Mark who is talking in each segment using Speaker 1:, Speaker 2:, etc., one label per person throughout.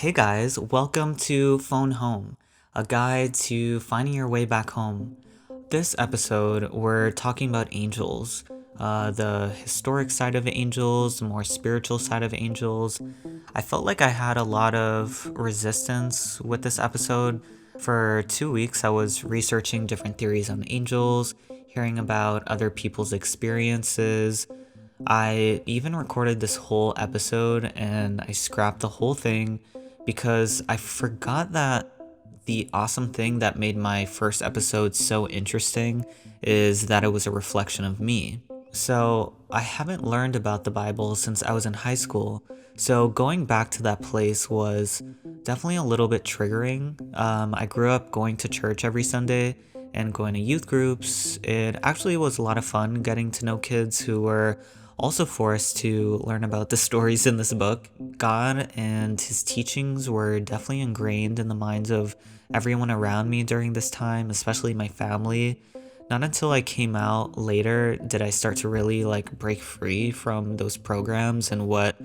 Speaker 1: Hey guys, welcome to Phone Home, a guide to finding your way back home. This episode, we're talking about angels, the historic side of angels, the more spiritual side of angels. I felt like I had a lot of resistance with this episode. For 2 weeks, I was researching different theories on angels, hearing about other people's experiences. I even recorded this whole episode and I scrapped the whole thing because I forgot that the awesome thing that made my first episode so interesting is that it was a reflection of me. So, I haven't learned about the Bible since I was in high school, so going back to that place was definitely a little bit triggering. I grew up going to church every Sunday and going to youth groups. It actually was a lot of fun getting to know kids who were also forced to learn about the stories in this book. God and his teachings were definitely ingrained in the minds of everyone around me during this time, especially my family. Not until I came out later did I start to really break free from those programs and what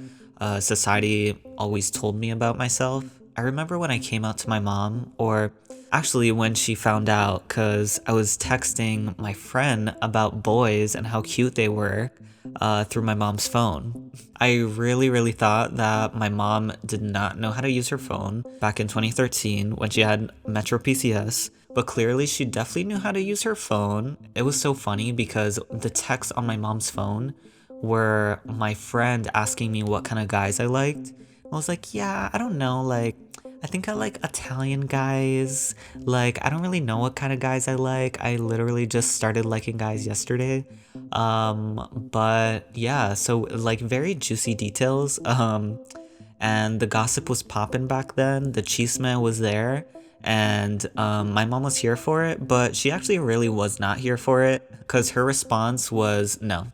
Speaker 1: society always told me about myself. I remember when I came out to my mom, or actually when she found out, because I was texting my friend about boys and how cute they were through my mom's phone. I really thought that my mom did not know how to use her phone back in 2013 when she had Metro PCS, but clearly she definitely knew how to use her phone. It was so funny because the texts on my mom's phone were my friend asking me what kind of guys I liked. I was like, yeah, I don't know, I think I like Italian guys. I don't really know what kind of guys I like. I literally just started liking guys yesterday. But yeah, so very juicy details. And the gossip was popping back then. The chisme was there. And my mom was here for it, but she actually really was not here for it because her response was no,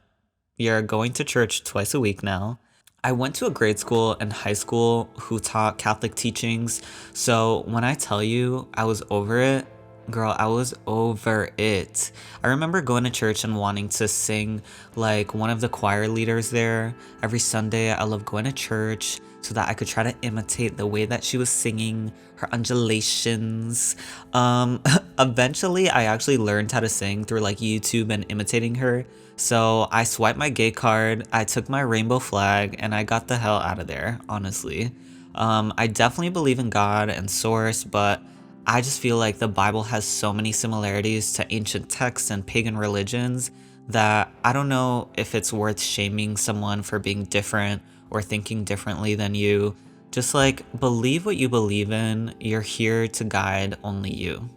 Speaker 1: you're going to church twice a week now. I went to a grade school and high school who taught Catholic teachings, so when I tell you I was over it, girl, I was over it. I remember going to church and wanting to sing like one of the choir leaders there. Every Sunday, I loved going to church so that I could try to imitate the way that she was singing, her undulations. Eventually, I actually learned how to sing through YouTube and imitating her. So I swiped my gay card, I took my rainbow flag, and I got the hell out of there, honestly. I definitely believe in God and source, but I just feel like the Bible has so many similarities to ancient texts and pagan religions that I don't know if it's worth shaming someone for being different or thinking differently than you. Just believe what you believe in, you're here to guide only you.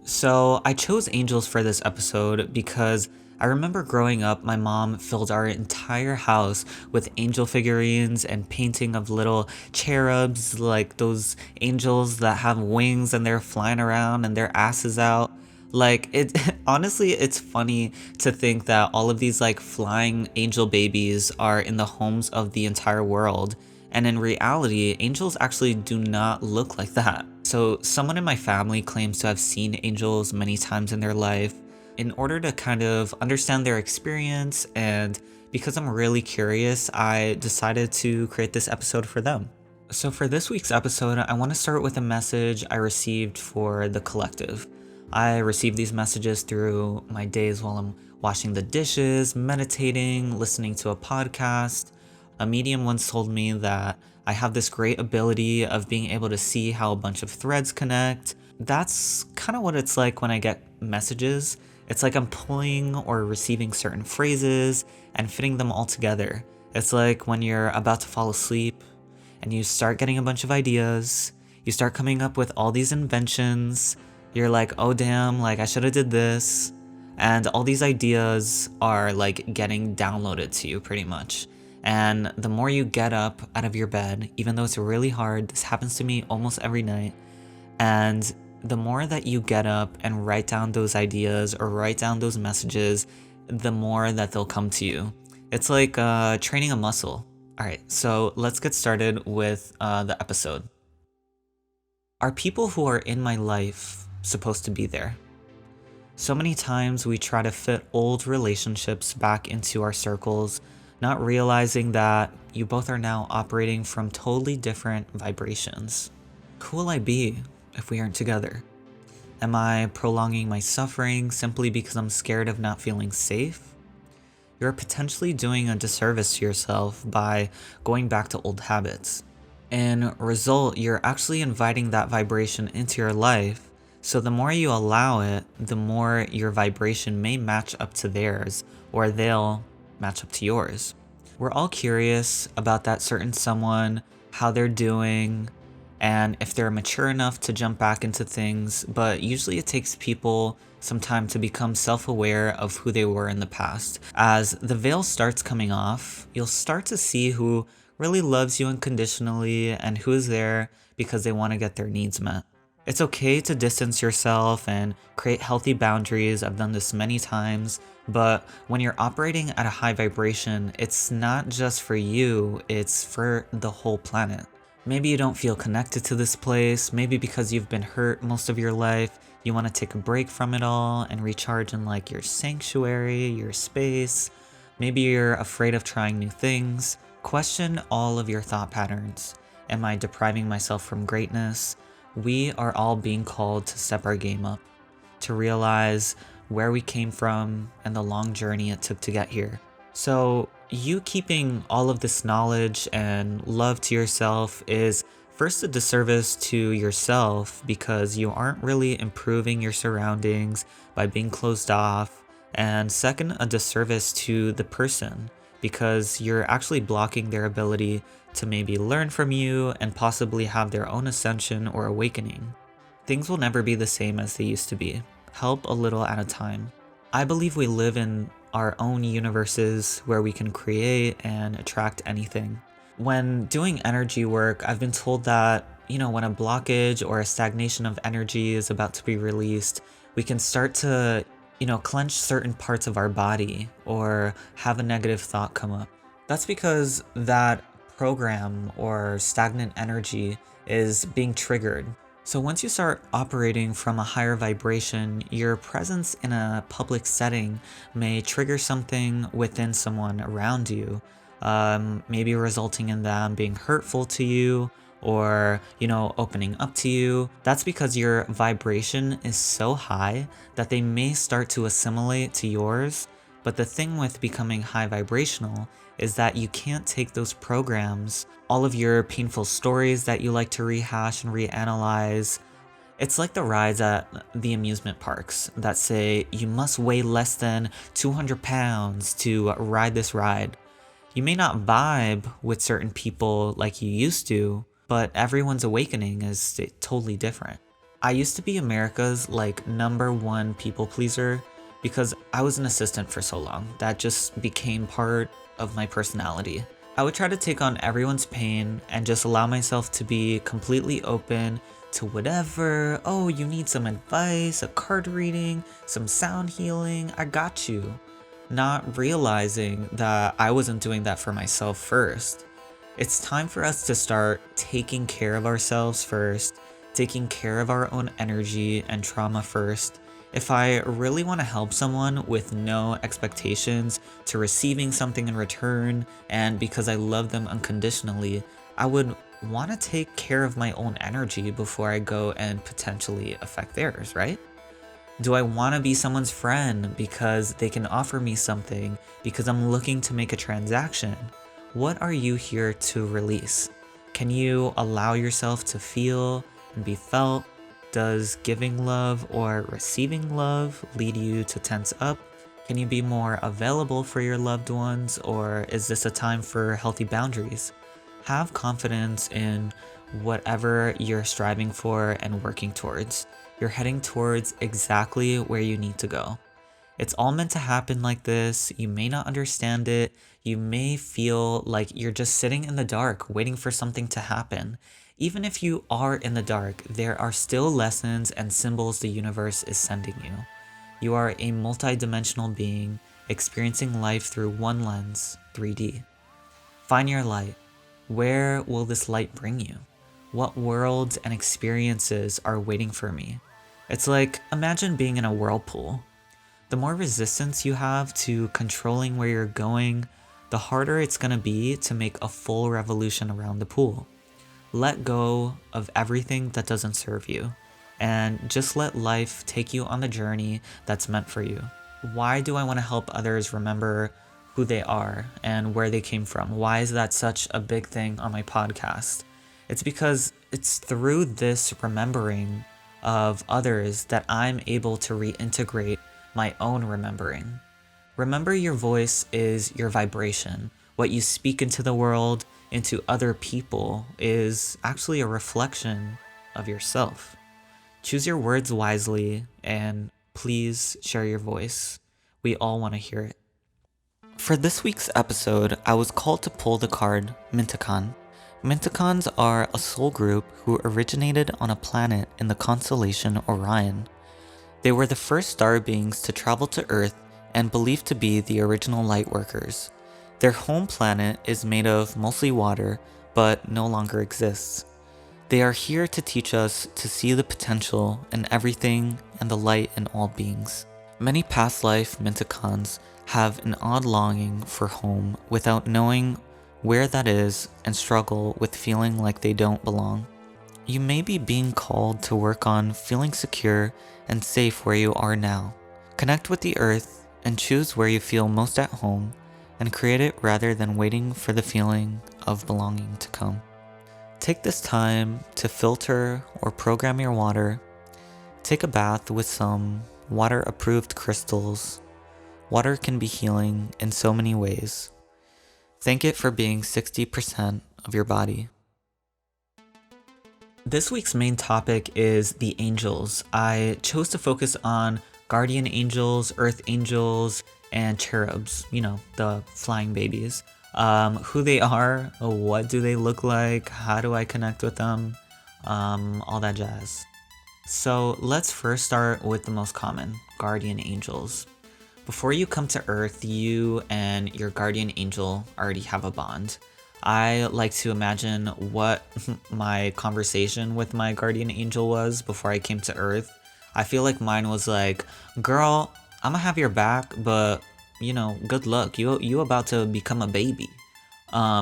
Speaker 1: So, I chose angels for this episode because I remember growing up, my mom filled our entire house with angel figurines and painting of little cherubs, like those angels that have wings and they're flying around and their asses out. It honestly, it's funny to think that all of these flying angel babies are in the homes of the entire world. And in reality, angels actually do not look like that. So, someone in my family claims to have seen angels many times in their life. In order to kind of understand their experience, and because I'm really curious, I decided to create this episode for them. So, for this week's episode, I want to start with a message I received for the collective. I received these messages through my days while I'm washing the dishes, meditating, listening to a podcast. A medium once told me that I have this great ability of being able to see how a bunch of threads connect. That's kind of what it's like when I get messages. It's like I'm pulling or receiving certain phrases and fitting them all together. It's like when you're about to fall asleep and you start getting a bunch of ideas, you start coming up with all these inventions. You're like, oh damn, I should have did this. And all these ideas are getting downloaded to you pretty much. And the more you get up out of your bed, even though it's really hard, this happens to me almost every night, and the more that you get up and write down those ideas or write down those messages, the more that they'll come to you. It's like training a muscle. All right, so let's get started with the episode. Are people who are in my life supposed to be there? So many times we try to fit old relationships back into our circles, not realizing that you both are now operating from totally different vibrations. Who will I be if we aren't together? Am I prolonging my suffering simply because I'm scared of not feeling safe? You're potentially doing a disservice to yourself by going back to old habits. In result, you're actually inviting that vibration into your life, so the more you allow it, the more your vibration may match up to theirs, or they'll match up to yours. We're all curious about that certain someone, how they're doing, and if they're mature enough to jump back into things, but usually it takes people some time to become self-aware of who they were in the past. As the veil starts coming off, you'll start to see who really loves you unconditionally and who is there because they want to get their needs met. It's okay to distance yourself and create healthy boundaries. I've done this many times, but when you're operating at a high vibration, it's not just for you, it's for the whole planet. Maybe you don't feel connected to this place, maybe because you've been hurt most of your life, you want to take a break from it all and recharge in like your sanctuary, your space. Maybe you're afraid of trying new things. Question all of your thought patterns. Am I depriving myself from greatness? We are all being called to step our game up, to realize where we came from and the long journey it took to get here. So, you keeping all of this knowledge and love to yourself is first a disservice to yourself because you aren't really improving your surroundings by being closed off, and second, a disservice to the person because you're actually blocking their ability to maybe learn from you and possibly have their own ascension or awakening. Things will never be the same as they used to be. Help a little at a time. I believe we live in our own universes where we can create and attract anything. When doing energy work, I've been told that, when a blockage or a stagnation of energy is about to be released, we can start to, clench certain parts of our body or have a negative thought come up. That's because that program or stagnant energy is being triggered. So once you start operating from a higher vibration, your presence in a public setting may trigger something within someone around you, maybe resulting in them being hurtful to you or, opening up to you. That's because your vibration is so high that they may start to assimilate to yours. But the thing with becoming high vibrational is that you can't take those programs, all of your painful stories that you like to rehash and reanalyze. It's like the rides at the amusement parks that say you must weigh less than 200 pounds to ride this ride. You may not vibe with certain people like you used to, but everyone's awakening is totally different. I used to be America's #1 people pleaser because I was an assistant for so long. That just became part of my personality. I would try to take on everyone's pain and just allow myself to be completely open to whatever. Oh, you need some advice, a card reading, some sound healing, I got you. Not realizing that I wasn't doing that for myself first. It's time for us to start taking care of ourselves first, taking care of our own energy and trauma first. If I really want to help someone with no expectations to receiving something in return, and because I love them unconditionally, I would want to take care of my own energy before I go and potentially affect theirs, right? Do I want to be someone's friend because they can offer me something because I'm looking to make a transaction? What are you here to release? Can you allow yourself to feel and be felt? Does giving love or receiving love lead you to tense up? Can you be more available for your loved ones, or is this a time for healthy boundaries? Have confidence in whatever you're striving for and working towards. You're heading towards exactly where you need to go. It's all meant to happen like this. You may not understand it. You may feel like you're just sitting in the dark waiting for something to happen. Even if you are in the dark, there are still lessons and symbols the universe is sending you. You are a multi-dimensional being experiencing life through one lens, 3D. Find your light. Where will this light bring you? What worlds and experiences are waiting for me? It's like, imagine being in a whirlpool. The more resistance you have to controlling where you're going, the harder it's gonna be to make a full revolution around the pool. Let go of everything that doesn't serve you, and just let life take you on the journey that's meant for you. Why do I want to help others remember who they are and where they came from? Why is that such a big thing on my podcast? It's because it's through this remembering of others that I'm able to reintegrate my own remembering. Remember, your voice is your vibration. What you speak into the world, into other people, is actually a reflection of yourself. Choose your words wisely, and please share your voice. We all want to hear it. For this week's episode, I was called to pull the card Mintakan. Mintakans are a soul group who originated on a planet in the constellation Orion. They were the first star beings to travel to Earth and believed to be the original lightworkers. Their home planet is made of mostly water, but no longer exists. They are here to teach us to see the potential in everything and the light in all beings. Many past life Mintakans have an odd longing for home without knowing where that is and struggle with feeling like they don't belong. You may be being called to work on feeling secure and safe where you are now. Connect with the earth and choose where you feel most at home and create it rather than waiting for the feeling of belonging to come. Take this time to filter or program your water. Take a bath with some water-approved crystals. Water can be healing in so many ways. Thank it for being 60% of your body. This week's main topic is the angels. I chose to focus on guardian angels, earth angels, and cherubs, the flying babies. Who they are, what do they look like, how do I connect with them, all that jazz. So let's first start with the most common, guardian angels. Before you come to Earth, you and your guardian angel already have a bond. I like to imagine what my conversation with my guardian angel was before I came to Earth. I feel like mine was like, girl, I'm gonna have your back, but good luck. You about to become a baby.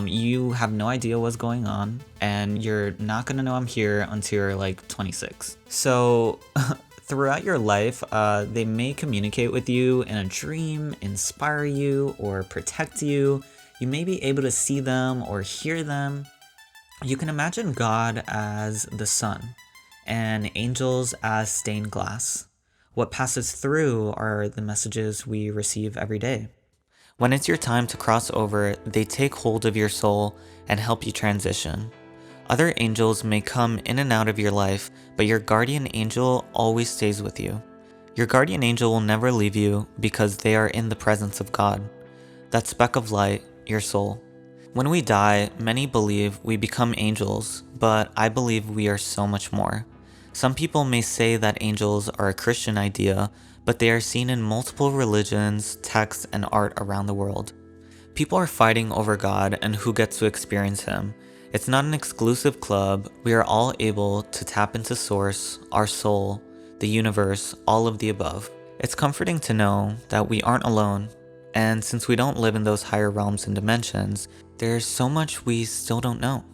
Speaker 1: You have no idea what's going on, and you're not gonna know I'm here until you're like 26. So throughout your life, they may communicate with you in a dream, inspire you, or protect you. You may be able to see them or hear them. You can imagine God as the sun and angels as stained glass. What passes through are the messages we receive every day. When it's your time to cross over, they take hold of your soul and help you transition. Other angels may come in and out of your life, but your guardian angel always stays with you. Your guardian angel will never leave you because they are in the presence of God. That speck of light, your soul. When we die, many believe we become angels, but I believe we are so much more. Some people may say that angels are a Christian idea, but they are seen in multiple religions, texts, and art around the world. People are fighting over God and who gets to experience Him. It's not an exclusive club. We are all able to tap into Source, our soul, the universe, all of the above. It's comforting to know that we aren't alone, and since we don't live in those higher realms and dimensions, there's so much we still don't know.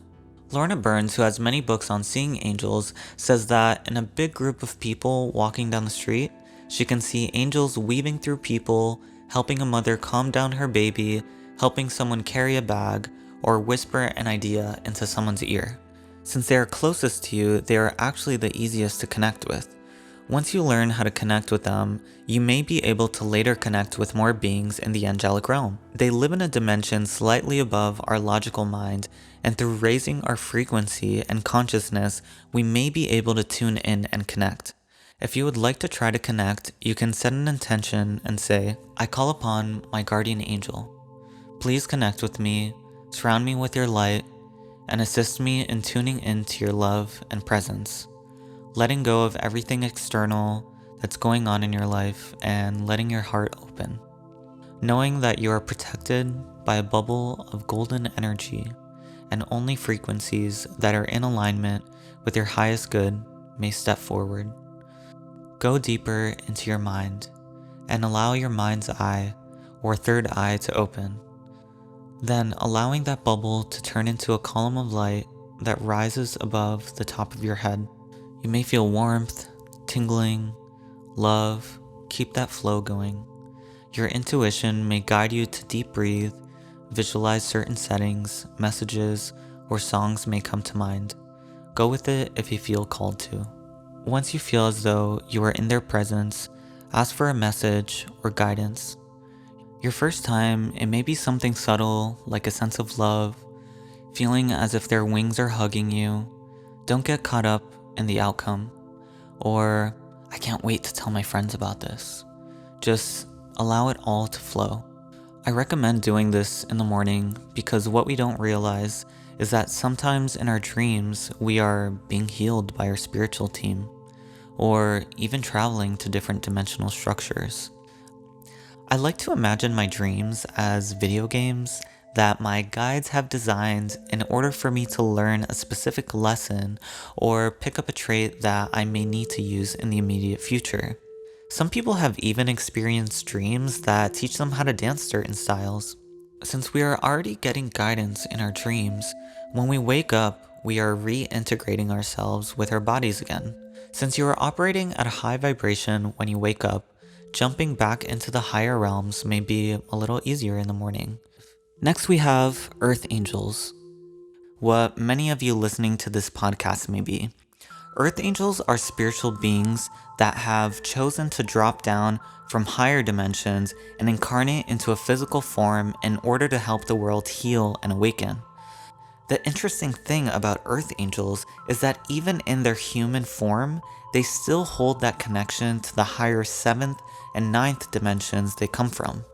Speaker 1: Lorna Burns, who has many books on seeing angels, says that in a big group of people walking down the street, she can see angels weaving through people, helping a mother calm down her baby, helping someone carry a bag, or whisper an idea into someone's ear. Since they are closest to you, they are actually the easiest to connect with. Once you learn how to connect with them, you may be able to later connect with more beings in the angelic realm. They live in a dimension slightly above our logical mind, and through raising our frequency and consciousness, we may be able to tune in and connect. If you would like to try to connect, you can set an intention and say, I call upon my guardian angel. Please connect with me, surround me with your light, and assist me in tuning into your love and presence. Letting go of everything external that's going on in your life and letting your heart open. Knowing that you are protected by a bubble of golden energy and only frequencies that are in alignment with your highest good may step forward. Go deeper into your mind and allow your mind's eye or third eye to open. Then allowing that bubble to turn into a column of light that rises above the top of your head. You may feel warmth, tingling, love. Keep that flow going. Your intuition may guide you to deep breathe, visualize certain settings, messages, or songs may come to mind. Go with it if you feel called to. Once you feel as though you are in their presence, ask for a message or guidance. Your first time, it may be something subtle like a sense of love, feeling as if their wings are hugging you. Don't get caught up in the outcome. Or, I can't wait to tell my friends about this. Just allow it all to flow. I recommend doing this in the morning because what we don't realize is that sometimes in our dreams we are being healed by our spiritual team, or even traveling to different dimensional structures. I like to imagine my dreams as video games that my guides have designed in order for me to learn a specific lesson or pick up a trait that I may need to use in the immediate future. Some people have even experienced dreams that teach them how to dance certain styles. Since we are already getting guidance in our dreams, when we wake up, we are reintegrating ourselves with our bodies again. Since you are operating at a high vibration when you wake up, jumping back into the higher realms may be a little easier in the morning. Next we have Earth Angels. What many of you listening to this podcast may be. Earth Angels are spiritual beings that have chosen to drop down from higher dimensions and incarnate into a physical form in order to help the world heal and awaken. The interesting thing about Earth Angels is that even in their human form, they still hold that connection to the higher 7th and 9th dimensions they come from.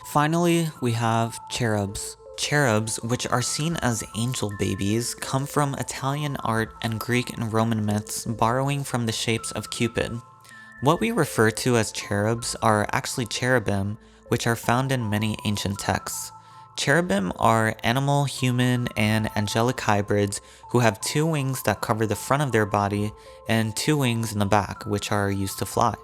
Speaker 1: Finally, we have cherubs. Cherubs, which are seen as angel babies, come from Italian art and Greek and Roman myths, borrowing from the shapes of Cupid. What we refer to as cherubs are actually cherubim, which are found in many ancient texts. Cherubim are animal, human, and angelic hybrids who have 2 wings that cover the front of their body and 2 wings in the back, which are used to fly.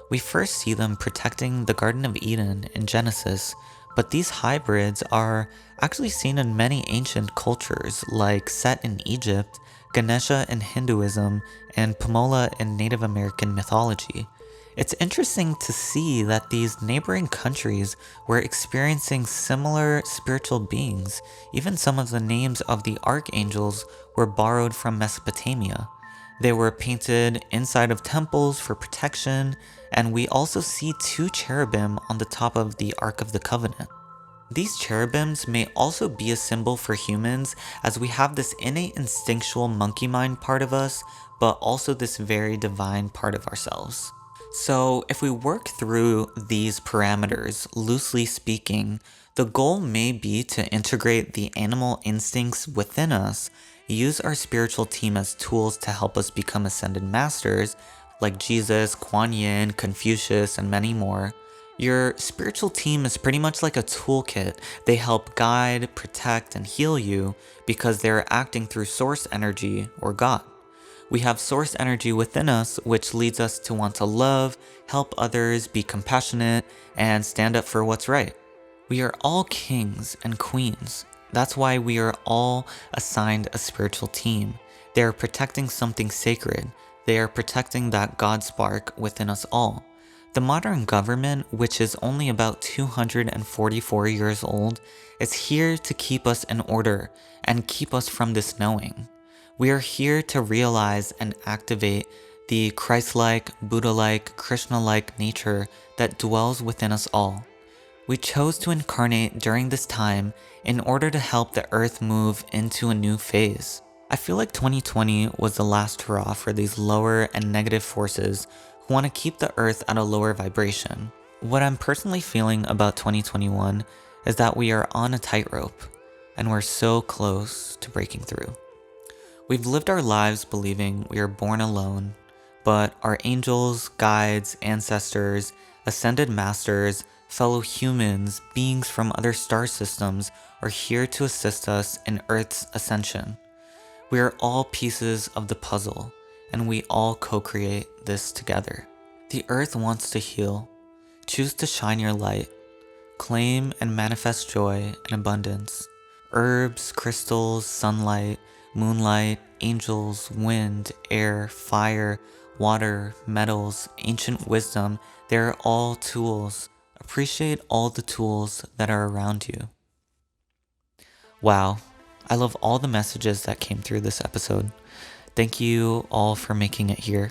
Speaker 1: We first see them protecting the Garden of Eden in Genesis, but these hybrids are actually seen in many ancient cultures like Set in Egypt, Ganesha in Hinduism, and Pomola in Native American mythology. It's interesting to see that these neighboring countries were experiencing similar spiritual beings. Even some of the names of the archangels were borrowed from Mesopotamia. They were painted inside of temples for protection, and we also see 2 cherubim on the top of the Ark of the Covenant. These cherubims may also be a symbol for humans, as we have this innate instinctual monkey mind part of us, but also this very divine part of ourselves. So if we work through these parameters, loosely speaking, the goal may be to integrate the animal instincts within us, use our spiritual team as tools to help us become ascended masters, like Jesus, Kuan Yin, Confucius, and many more. Your spiritual team is pretty much like a toolkit. They help guide, protect, and heal you because they're acting through source energy or God. We have source energy within us, which leads us to want to love, help others, be compassionate, and stand up for what's right. We are all kings and queens. That's why we are all assigned a spiritual team. They are protecting something sacred. They are protecting that God spark within us all. The modern government, which is only about 244 years old, is here to keep us in order and keep us from this knowing. We are here to realize and activate the Christ-like, Buddha-like, Krishna-like nature that dwells within us all. We chose to incarnate during this time in order to help the earth move into a new phase. I feel like 2020 was the last hurrah for these lower and negative forces who want to keep the earth at a lower vibration. What I'm personally feeling about 2021 is that we are on a tightrope and we're so close to breaking through. We've lived our lives believing we are born alone, but our angels, guides, ancestors, ascended masters, fellow humans, beings from other star systems are here to assist us in Earth's ascension. We are all pieces of the puzzle, and we all co-create this together. The Earth wants to heal. Choose to shine your light. claim and manifest joy and abundance. Herbs, crystals, sunlight, moonlight, angels, wind, air, fire, water, metals, ancient wisdom, they're all tools. Appreciate all the tools that are around you. Wow, I love all the messages that came through this episode. Thank you all for making it here.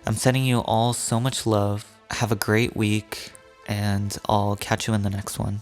Speaker 1: I'm sending you all so much love. Have a great week, and I'll catch you in the next one.